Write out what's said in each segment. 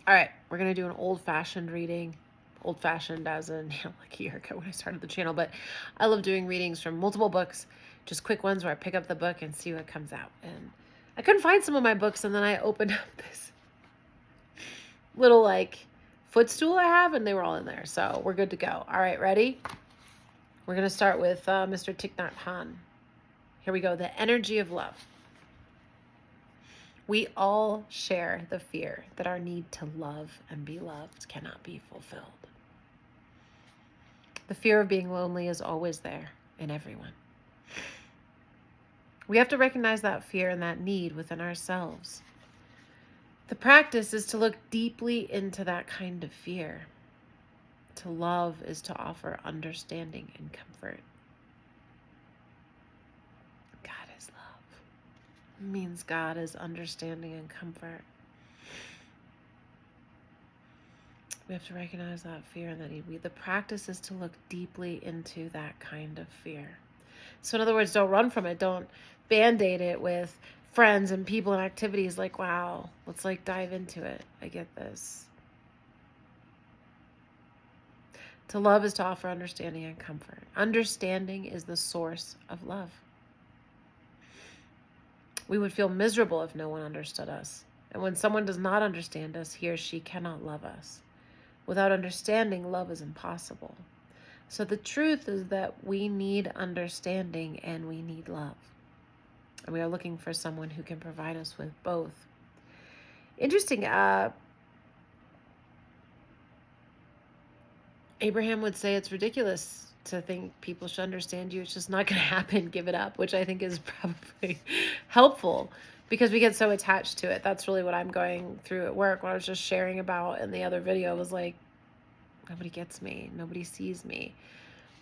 All right, we're going to do an old-fashioned reading. Old-fashioned as in, like a year ago when I started the channel, but I love doing readings from multiple books, just quick ones where I pick up the book and see what comes out. And I couldn't find some of my books, and then I opened up this little like footstool I have, and they were all in there. So we're good to go. All right, ready? We're going to start with Mr. Thich Nhat Hanh. Here we go. The energy of love. We all share the fear that our need to love and be loved cannot be fulfilled. The fear of being lonely is always there in everyone. We have to recognize that fear and that need within ourselves. The practice is to look deeply into that kind of fear. To love is to offer understanding and comfort. God is love. It means God is understanding and comfort. We have to recognize that fear and that need. The practice is to look deeply into that kind of fear. So in other words, don't run from it. Don't band-aid it with friends and people and activities like, wow, let's like dive into it. I get this. To love is to offer understanding and comfort. Understanding is the source of love. We would feel miserable if no one understood us. And when someone does not understand us, he or she cannot love us. Without understanding, love is impossible. So the truth is that we need understanding and we need love. And we are looking for someone who can provide us with both. Interesting. Abraham would say it's ridiculous to think people should understand you. It's just not going to happen. Give it up, which I think is probably helpful because we get so attached to it. That's really what I'm going through at work. What I was just sharing about in the other video was like, nobody gets me. Nobody sees me.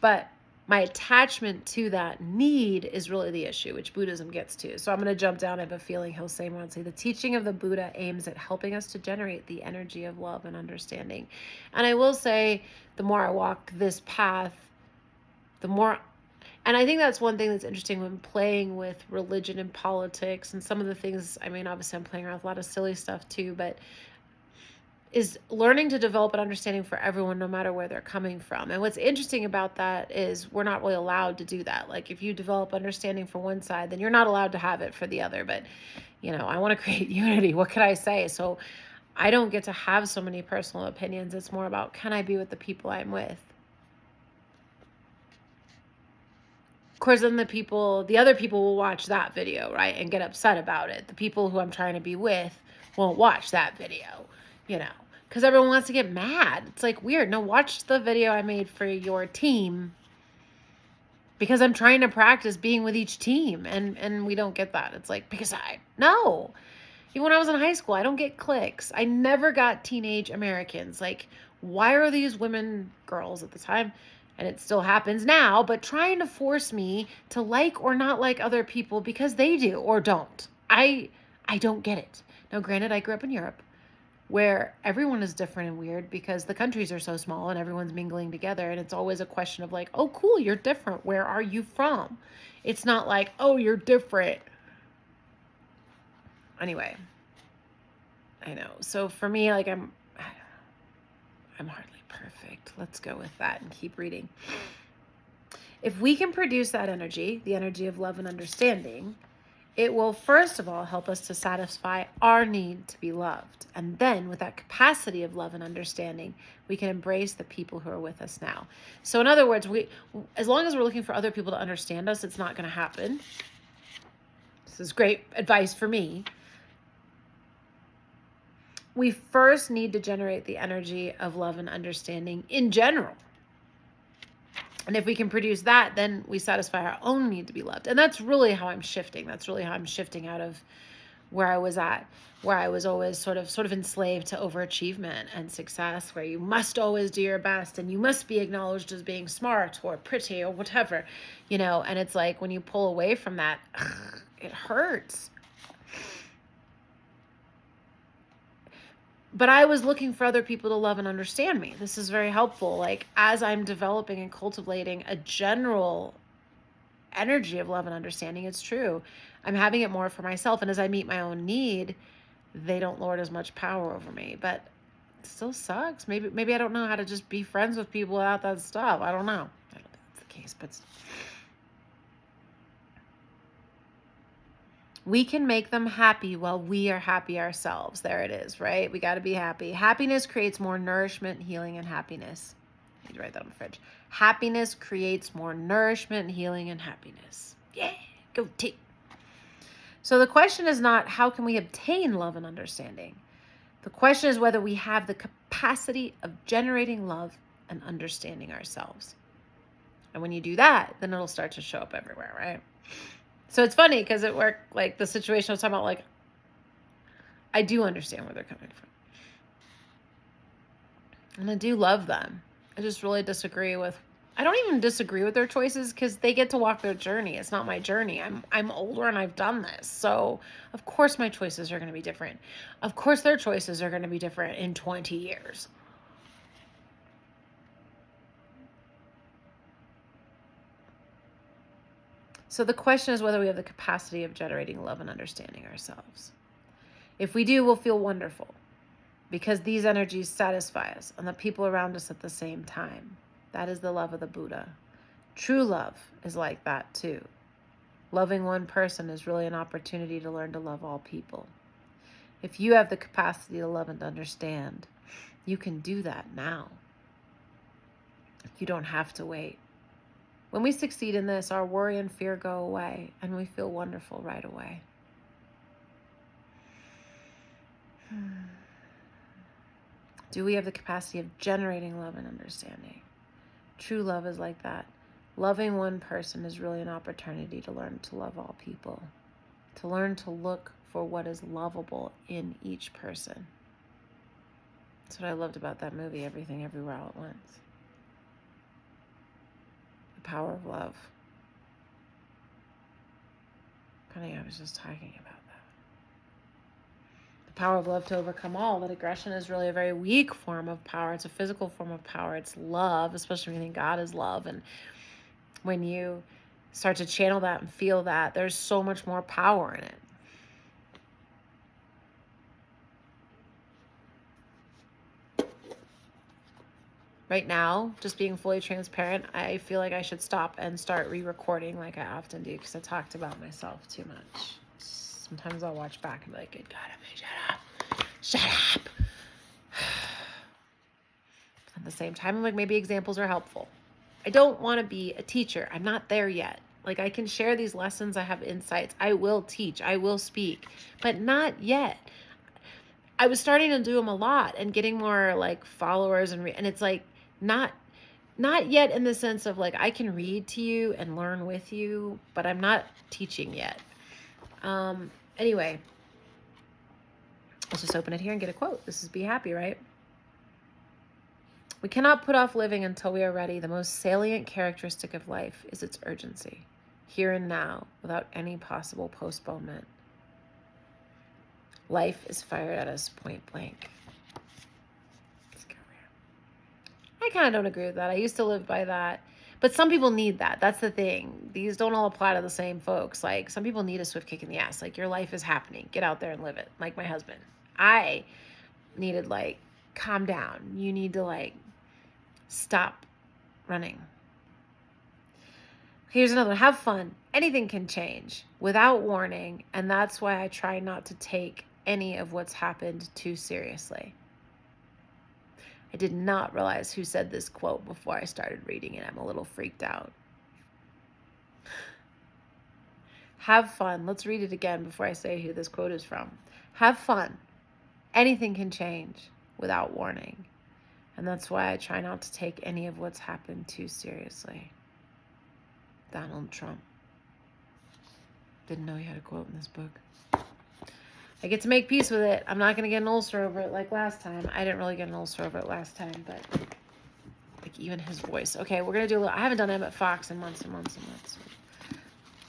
But my attachment to that need is really the issue, which Buddhism gets to. So I'm going to jump down. I have a feeling he'll say more. The teaching of the Buddha aims at helping us to generate the energy of love and understanding. And I will say, the more I walk this path, the more, and I think that's one thing that's interesting when playing with religion and politics and some of the things, I mean, obviously I'm playing around with a lot of silly stuff too, but is learning to develop an understanding for everyone, no matter where they're coming from. And what's interesting about that is we're not really allowed to do that. Like if you develop understanding for one side, then you're not allowed to have it for the other. But, I want to create unity. What could I say? So I don't get to have so many personal opinions. It's more about, can I be with the people I'm with? Of course, then the other people will watch that video, right? And get upset about it. The people who I'm trying to be with won't watch that video, because everyone wants to get mad. It's like weird. No, watch the video I made for your team because I'm trying to practice being with each team. And we don't get that. It's like, no. Even when I was in high school, I don't get cliques. I never got teenage Americans. Like, why are these girls at the time, and it still happens now, but trying to force me to like or not like other people because they do or don't? I don't get it. Now, granted, I grew up in Europe where everyone is different and weird because the countries are so small and everyone's mingling together. And it's always a question of like, oh, cool, you're different. Where are you from? It's not like, oh, you're different. Anyway, I know. So for me, like I'm hardly perfect. Let's go with that and keep reading. If we can produce that energy, the energy of love and understanding, it will first of all help us to satisfy our need to be loved. And then with that capacity of love and understanding, we can embrace the people who are with us now. So in other words, as long as we're looking for other people to understand us, it's not going to happen. This is great advice for me. We first need to generate the energy of love and understanding in general. And if we can produce that, then we satisfy our own need to be loved. And that's really how I'm shifting. That's really how I'm shifting out of where I was at, where I was always sort of enslaved to overachievement and success, where you must always do your best and you must be acknowledged as being smart or pretty or whatever, and it's like when you pull away from that, it hurts. But I was looking for other people to love and understand me. This is very helpful. Like as I'm developing and cultivating a general energy of love and understanding, it's true. I'm having it more for myself. And as I meet my own need, they don't lord as much power over me. But It still sucks. Maybe I don't know how to just be friends with people without that stuff. I don't know. I don't think that's the case, but we can make them happy while we are happy ourselves. There it is, right? We got to be happy. Happiness creates more nourishment, healing, and happiness. I need to write that on the fridge. Happiness creates more nourishment, healing, and happiness. Yeah, go take. So the question is not how can we obtain love and understanding? The question is whether we have the capacity of generating love and understanding ourselves. And when you do that, then it'll start to show up everywhere, right? So it's funny because at work, like the situation I was talking about, like, I do understand where they're coming from. And I do love them. I just really I don't even disagree with their choices because they get to walk their journey. It's not my journey. I'm older and I've done this. So of course my choices are going to be different. Of course their choices are going to be different in 20 years. So the question is whether we have the capacity of generating love and understanding ourselves. If we do, we'll feel wonderful because these energies satisfy us and the people around us at the same time. That is the love of the Buddha. True love is like that too. Loving one person is really an opportunity to learn to love all people. If you have the capacity to love and understand, you can do that now. You don't have to wait. When we succeed in this, our worry and fear go away, and we feel wonderful right away. Do we have the capacity of generating love and understanding? True love is like that. Loving one person is really an opportunity to learn to love all people, to learn to look for what is lovable in each person. That's what I loved about that movie, Everything Everywhere All at Once. Power of love. Funny, I was just talking about that. The power of love to overcome all. That aggression is really a very weak form of power. It's a physical form of power. It's love, especially when you think God is love. And when you start to channel that and feel that, there's so much more power in it. Right now, just being fully transparent, I feel like I should stop and start re-recording like I often do because I talked about myself too much. Sometimes I'll watch back and be like, good God, shut up. Shut up. At the same time, like maybe examples are helpful. I don't want to be a teacher. I'm not there yet. Like I can share these lessons. I have insights. I will teach. I will speak, but not yet. I was starting to do them a lot and getting more like followers and it's like, not yet in the sense of like I can read to you and learn with you, but I'm not teaching yet. Anyway, let's just open it here and get a quote. This is Be Happy, right? We cannot put off living until we are ready. The most salient characteristic of life is its urgency, here and now, without any possible postponement. Life is fired at us point blank. I kind of don't agree with that. I used to live by that. But some people need that. That's the thing. These don't all apply to the same folks. Like, some people need a swift kick in the ass. Like, your life is happening. Get out there and live it. Like my husband. I needed, like, calm down. You need to, like, stop running. Here's another one. Have fun. Anything can change without warning. And that's why I try not to take any of what's happened too seriously. I did not realize who said this quote before I started reading it. I'm a little freaked out. Have fun. Let's read it again before I say who this quote is from. Have fun. Anything can change without warning. And that's why I try not to take any of what's happened too seriously. Donald Trump. Didn't know he had a quote in this book. I get to make peace with it. I'm not going to get an ulcer over it like last time. I didn't really get an ulcer over it last time, but like even his voice. Okay, we're going to do a little, I haven't done Emmet Fox in months and months and months.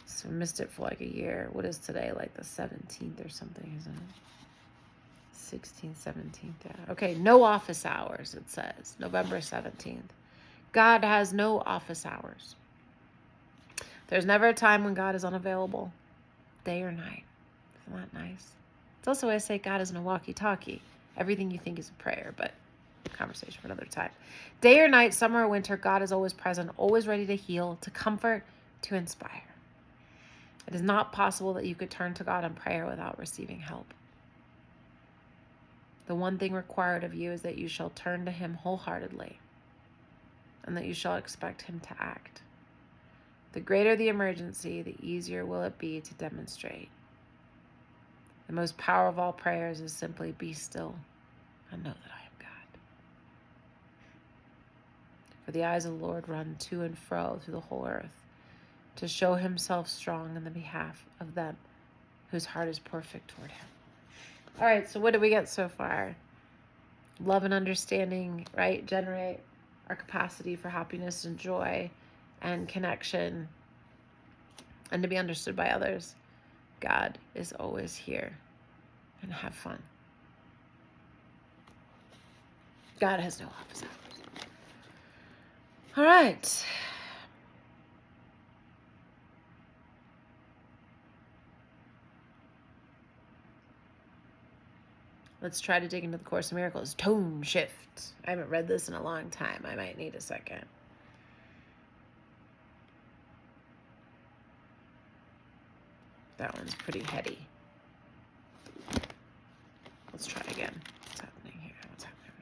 So I missed it for like a year. What is today? Like the 17th or something, isn't it? 16th, 17th, yeah. Okay, no office hours, it says. November 17th. God has no office hours. There's never a time when God is unavailable, day or night. Isn't that nice? It's also why I say God isn't a walkie-talkie. Everything you think is a prayer, but conversation for another time. Day or night, summer or winter, God is always present, always ready to heal, to comfort, to inspire. It is not possible that you could turn to God in prayer without receiving help. The one thing required of you is that you shall turn to him wholeheartedly and that you shall expect him to act. The greater the emergency, the easier will it be to demonstrate. The most powerful of all prayers is simply be still and know that I am God. For the eyes of the Lord run to and fro through the whole earth to show himself strong in the behalf of them whose heart is perfect toward him. All right, so what did we get so far? Love and understanding, right? Generate our capacity for happiness and joy and connection and to be understood by others. God is always here, and have fun. God has no office hours. All right. Let's try to dig into the Course in Miracles. Tone shift. I haven't read this in a long time. I might need a second. That one's pretty heady. Let's try again. What's happening here? What's happening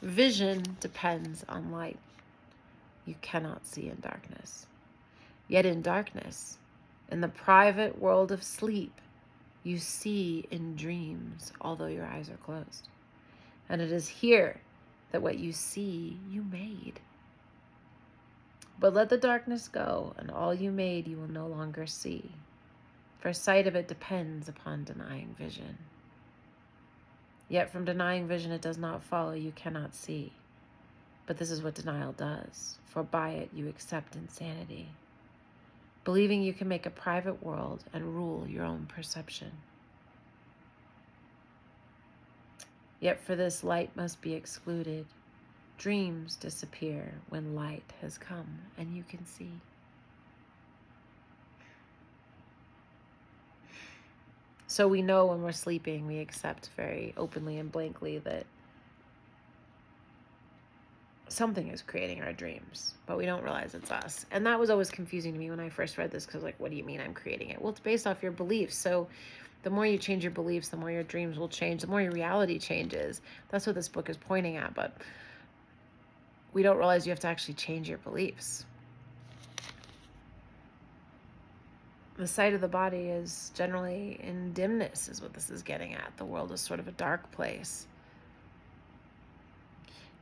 here? Vision depends on light. You cannot see in darkness. Yet in darkness, in the private world of sleep, you see in dreams, although your eyes are closed. And it is here that what you see, you made. But let the darkness go, and all you made you will no longer see. For sight of it depends upon denying vision. Yet from denying vision it does not follow you cannot see. But this is what denial does, for by it you accept insanity, believing you can make a private world and rule your own perception. Yet for this light must be excluded. Dreams disappear when light has come and you can see. So we know when we're sleeping, we accept very openly and blankly that something is creating our dreams, but we don't realize it's us. And that was always confusing to me when I first read this, because like, what do you mean I'm creating it? Well, it's based off your beliefs. So the more you change your beliefs, the more your dreams will change, the more your reality changes. That's what this book is pointing at, but we don't realize you have to actually change your beliefs. The sight of the body is generally in dimness, is what this is getting at. The world is sort of a dark place.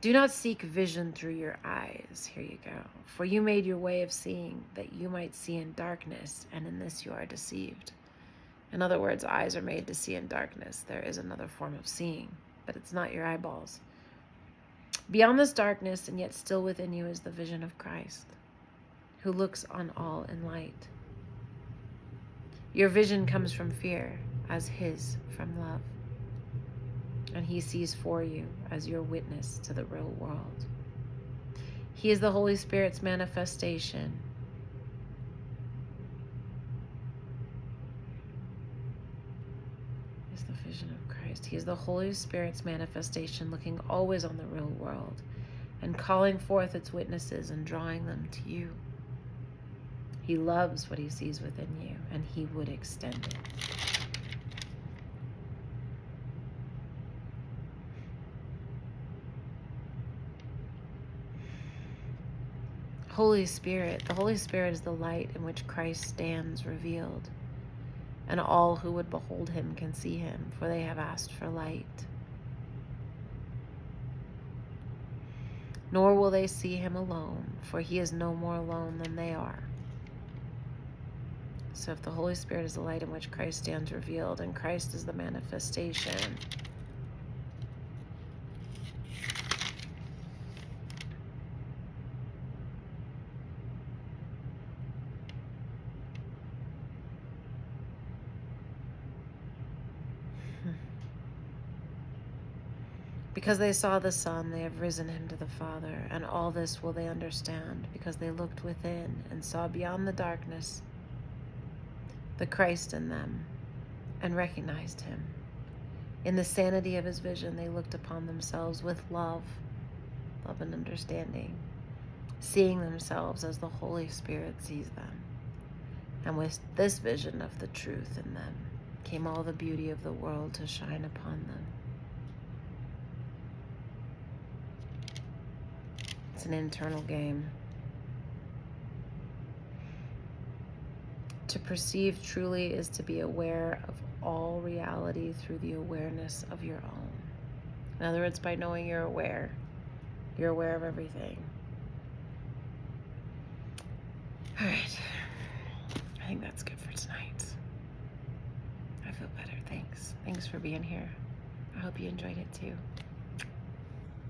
Do not seek vision through your eyes. Here you go. For you made your way of seeing that you might see in darkness, and in this you are deceived. In other words, eyes are made to see in darkness. There is another form of seeing, but it's not your eyeballs. Beyond this darkness, and yet still within you, is the vision of Christ, who looks on all in light. Your vision comes from fear, as his from love. And he sees for you as your witness to the real world. He is the Holy Spirit's manifestation. Is the vision of Christ. He is the Holy Spirit's manifestation, looking always on the real world and calling forth its witnesses and drawing them to you. He loves what he sees within you, and he would extend it. Holy Spirit. The Holy Spirit is the light in which Christ stands revealed, and all who would behold him can see him, for they have asked for light. Nor will they see him alone, for he is no more alone than they are. So if the Holy Spirit is the light in which Christ stands revealed, and Christ is the manifestation, Because they saw the Son, they have risen him to the Father, and all this will they understand, because they looked within and saw beyond the darkness the Christ in them, and recognized him. In the sanity of his vision, they looked upon themselves with love and understanding, seeing themselves as the Holy Spirit sees them. And with this vision of the truth in them came all the beauty of the world to shine upon them. It's an internal game. To perceive truly is to be aware of all reality through the awareness of your own. In other words, by knowing you're aware of everything. All right. I think that's good for tonight. I feel better. Thanks. Thanks for being here. I hope you enjoyed it too.